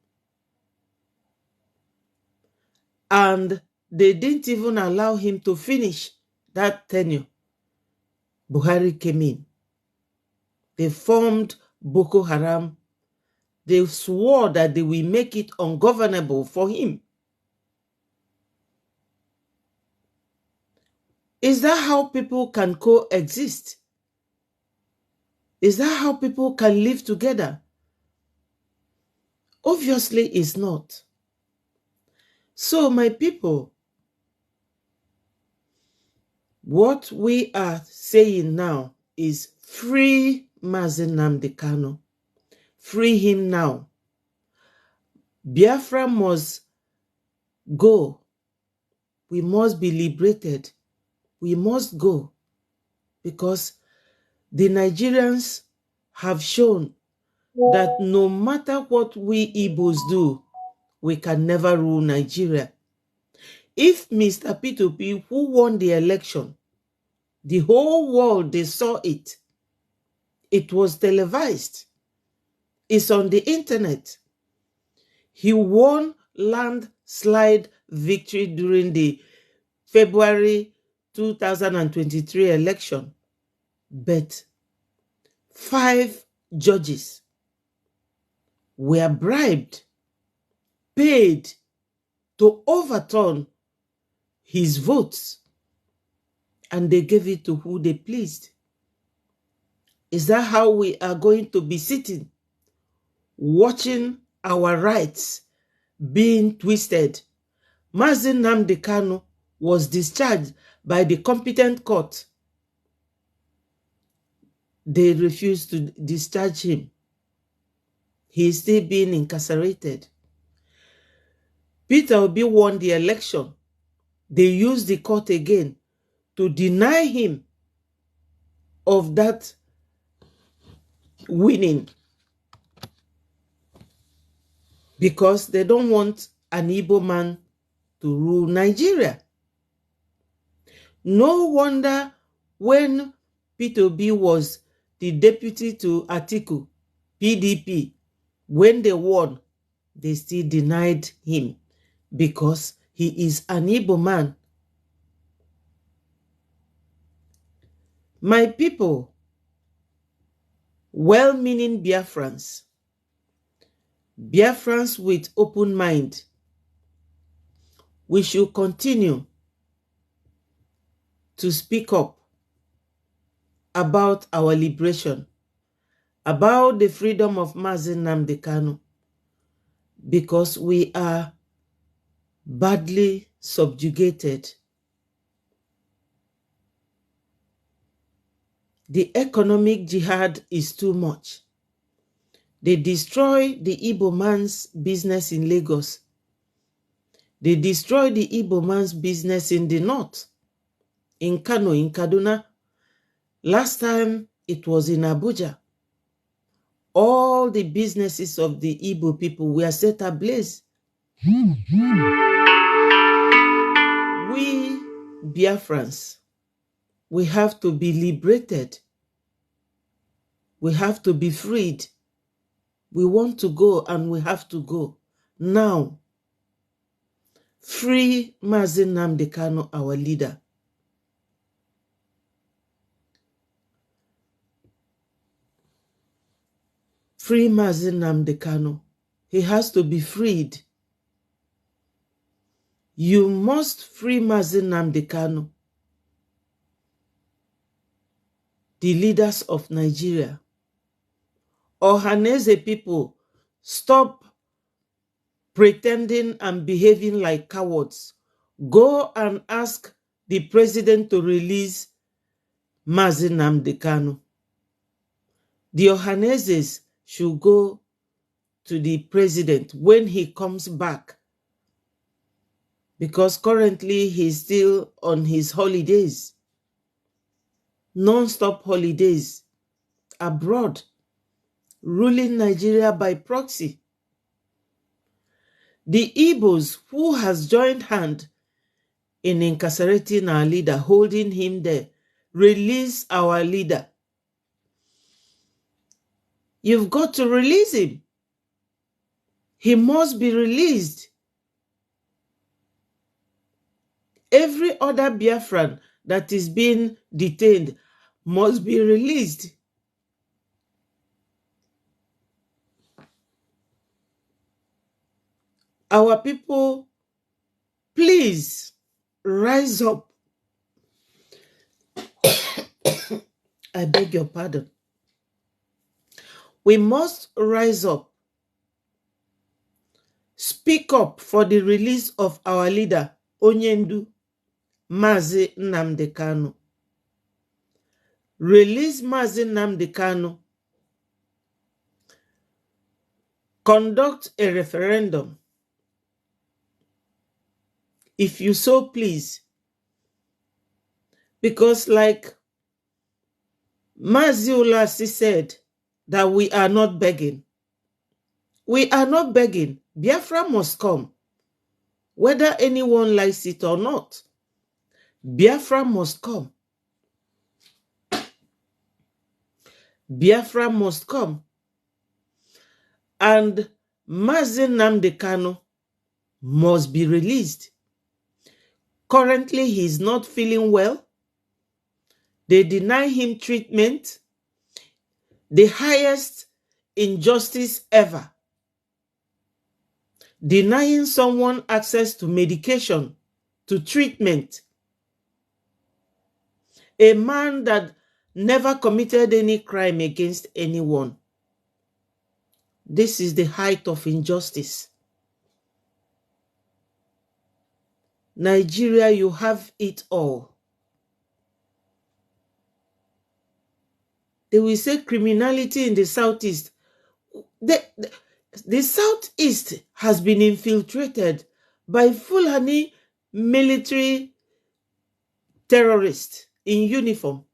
And they didn't even allow him to finish that tenure. Buhari came in. They formed Boko Haram. They swore that they will make it ungovernable for him. Is that how people can coexist? Is that how people can live together? Obviously, it's not. So, my people, what we are saying now is free Mazi Nnamdi Kanu. Free him now. Biafra must go. We must be liberated. We must go. Because the Nigerians have shown that no matter what we Igbos do, we can never rule Nigeria. If Mr. P2P, who won the election, the whole world, they saw it. It was televised. It's on the internet. He won landslide victory during the February 2023 election. But 5 judges were bribed, paid to overturn his votes, and they gave it to who they pleased. Is that how we are going to be sitting, watching our rights being twisted? Mazi Nnamdi Kanu was discharged by the competent court. They refused to discharge him. He is still being incarcerated. Peter Obi won the election. They used the court again to deny him of that winning, because they don't want an Igbo man to rule Nigeria. No wonder when Peter Obi was the deputy to Atiku, PDP, when they won, they still denied him because he is an Igbo man. My people, well-meaning Biafrans with open mind, we should continue to speak up about our liberation, about the freedom of Mazi Nnamdi Kanu, because we are badly subjugated. The economic jihad is too much. They destroy the Igbo man's business in Lagos. They destroy the Igbo man's business in the north, in Kanu, in Kaduna. Last time it was in Abuja. All the businesses of the Igbo people were set ablaze. We Biafrans, we have to be liberated. We have to be freed. We want to go and we have to go. Now, free Mazi Nnamdi Kanu, our leader. Free Mazi Nnamdi Kanu. He has to be freed. You must free Mazi Nnamdi Kanu. The leaders of Nigeria. Ohaneze people, stop pretending and behaving like cowards. Go and ask the president to release Mazi Nnamdi Kanu. The Ohanezes should go to the president when he comes back, because currently he's still on his holidays, non-stop holidays abroad, ruling Nigeria by proxy. The Igbos who has joined hand in incarcerating our leader, holding him there, release our leader. You've got to release him. He must be released. Every other Biafran that is being detained must be released. Our people, please rise up. I beg your pardon. We must rise up. Speak up for the release of our leader, Onyendu, Mazi Nnamdi Kanu. Release Mazi Nnamdi Kanu. Conduct a referendum, if you so please. Because like Mazi Ulasi said, that we are not begging. We are not begging. Biafra must come. Whether anyone likes it or not, Biafra must come. Biafra must come. And Mazi Nnamdi Kanu must be released. Currently, he is not feeling well. They deny him treatment. The highest injustice ever. Denying someone access to medication, to treatment. A man that never committed any crime against anyone. This is the height of injustice. Nigeria, you have it all. They will say criminality in the southeast. The southeast has been infiltrated by Fulani military terrorists in uniform.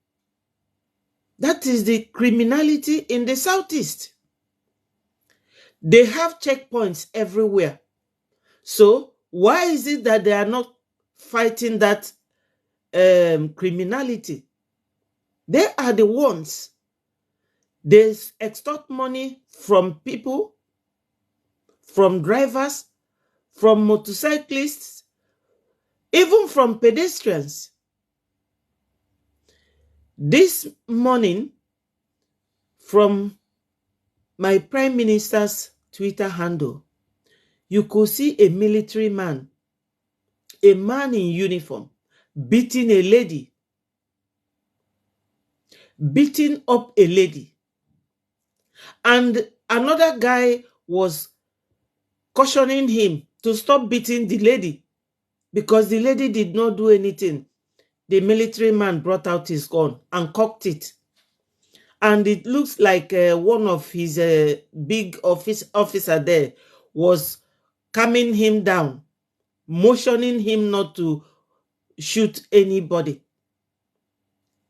That is the criminality in the southeast. They have checkpoints everywhere. So why is it that they are not fighting that criminality? They are the ones. They extort money from people, from drivers, from motorcyclists, even from pedestrians. This morning, from my Prime Minister's Twitter handle, you could see a military man, a man in uniform, beating a lady, beating up a lady. And another guy was cautioning him to stop beating the lady because the lady did not do anything. The military man brought out his gun and cocked it. And it looks like one of his big officer there was calming him down, motioning him not to shoot anybody.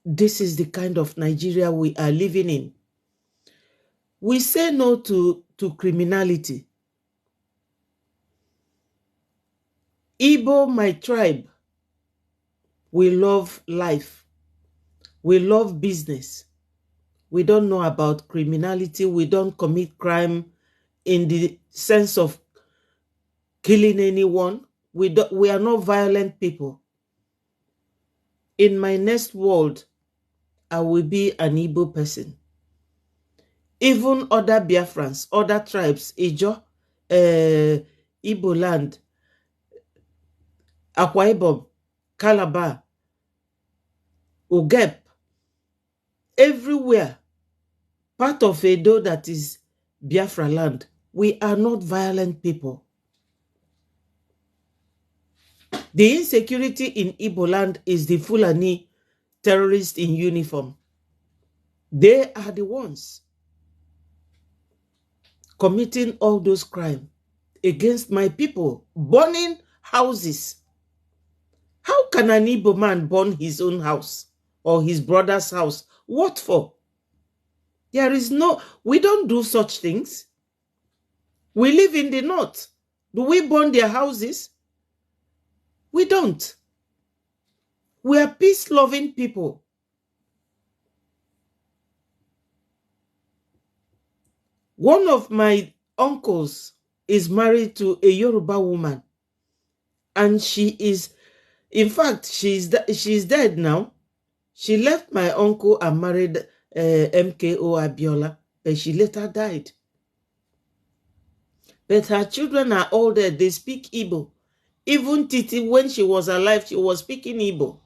This is the kind of Nigeria we are living in. We say no to criminality. Igbo, my tribe, we love life. We love business. We don't know about criminality. We don't commit crime in the sense of killing anyone. We are not violent people. In my next world, I will be an Igbo person. Even other Biafrans, other tribes, Ijo, Igbo land, Akwa Ibom, Calabar, Ugep, everywhere, part of Edo that is Biafra land, we are not violent people. The insecurity in Igbo land is the Fulani terrorists in uniform. They are the ones committing all those crimes against my people, burning houses. How can an Igbo man burn his own house or his brother's house? What for? There is no, we don't do such things. We live in the north. Do we burn their houses? We don't. We are peace-loving people. One of my uncles is married to a Yoruba woman. And she is, in fact, she's dead now. She left my uncle and married MKO Abiola, but she later died. But her children are all dead. They speak Igbo. Even Titi, when she was alive, she was speaking Igbo.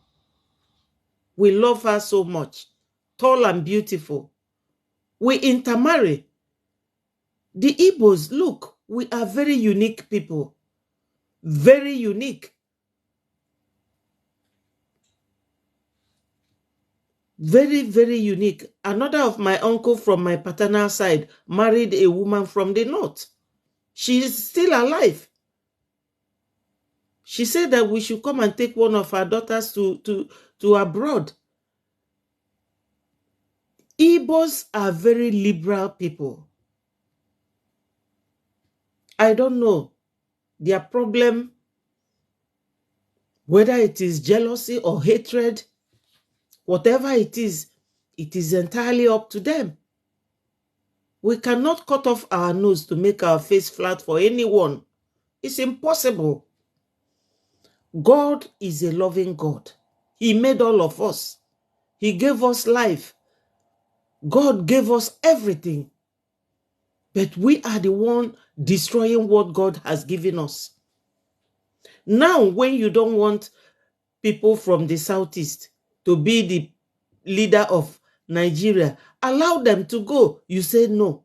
We love her so much. Tall and beautiful. We intermarry. The Igbos, look, we are very unique people. Very unique. Very, very unique. Another of my uncle from my paternal side married a woman from the north. She is still alive. She said that we should come and take one of her daughters to abroad. Igbos are very liberal people. I don't know their problem, whether it is jealousy or hatred, whatever it is entirely up to them. We cannot cut off our nose to make our face flat for anyone. It's impossible. God is a loving God. He made all of us. He gave us life. God gave us everything. But we are the one destroying what God has given us. Now, when you don't want people from the southeast to be the leader of Nigeria, allow them to go. You say no.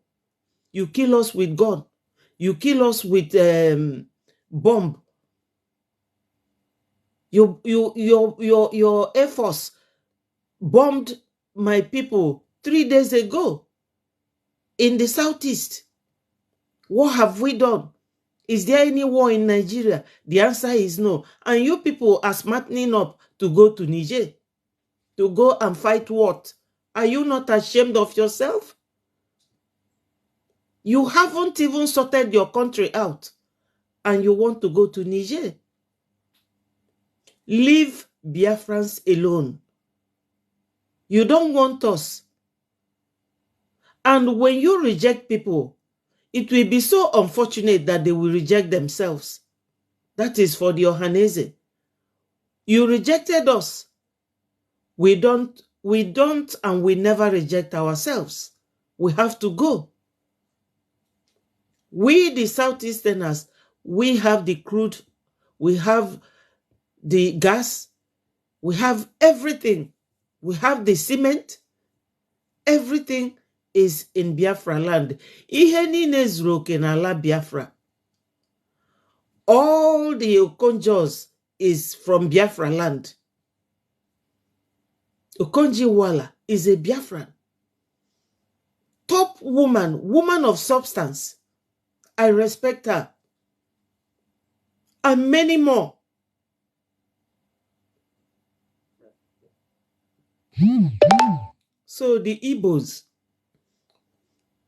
You kill us with gun. You kill us with bomb. Your Air Force bombed my people 3 days ago in the southeast. What have we done? Is there any war in Nigeria? The answer is no. And you people are smartening up to go to Niger, to go and fight what? Are you not ashamed of yourself? You haven't even sorted your country out. and you want to go to Niger. Leave Biafrans alone. You don't want us. And when you reject people, it will be so unfortunate that they will reject themselves. That is for the Ohanese. You rejected us. We don't, and we never reject ourselves. We have to go. We, the Southeasterners, we have the crude, we have the gas, we have everything. We have the cement. Everything is in Biafra land. Ihe niile zuru oke n'ala Biafra. All the Okonjos is from Biafra land. Okonji Wala is a Biafran. Top woman of substance. I respect her. And many more. So the Igbos,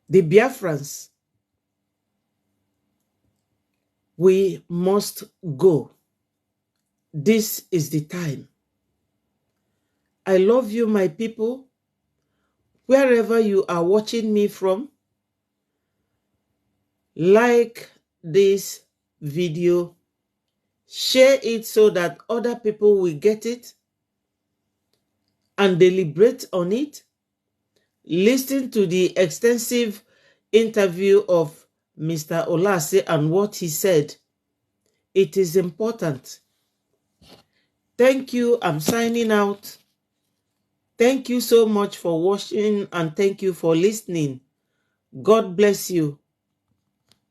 the Biafrans, we must go. This is the time. I love you, my people. Wherever you are watching me from, like this video, share it so that other people will get it and deliberate on it. Listen to the extensive interview of Mr. Olase and what he said. It is important. Thank you. I'm signing out. Thank you so much for watching and thank you for listening. God bless you.